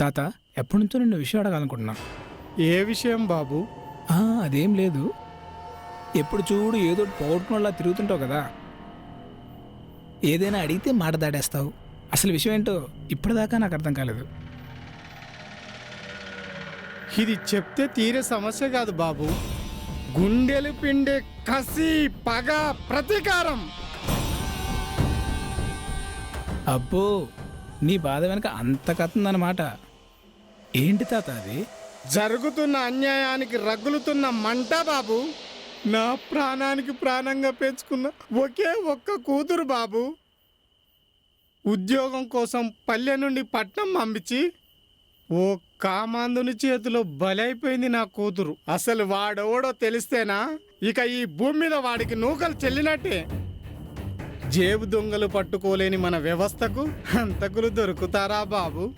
తాత, ఎప్పటి నుంచో నిన్ను విషయం అడగాలనుకుంటున్నా. ఏ విషయం బాబు? అదేం లేదు. ఎప్పుడు చూడు ఏదో పోగొట్టుకున్నలా తిరుగుతుంటావు కదా. ఏదైనా అడిగితే మాట దాడేస్తావు. అసలు విషయం ఏంటో ఇప్పటిదాకా నాకు అర్థం కాలేదు. ఇది చెప్తే తీరే సమస్య కాదు బాబు. గుండెలు పిండే కసి, పగ, ప్రతీకారం. అబ్బో, నీ బాధ వెనక అంత కథ ఉందన్నమాట. ఏంటి తాత అది? జరుగుతున్న అన్యాయానికి రగులుతున్న మంట బాబు. నా ప్రాణానికి ప్రాణంగా పెంచుకున్న ఒకే ఒక్క కూతురు బాబు. ఉద్యోగం కోసం పల్లె నుండి పట్నం పంపించి ఓ కామాందుని చేతిలో బలైపోయింది నా కూతురు. అసలు వాడెవడో తెలిస్తేనా ఇక ఈ భూమి మీద వాడికి నూకలు చెల్లినట్టే. జేబు దొంగలు పట్టుకోలేని మన వ్యవస్థకు హంతకులు దొరుకుతారా బాబు?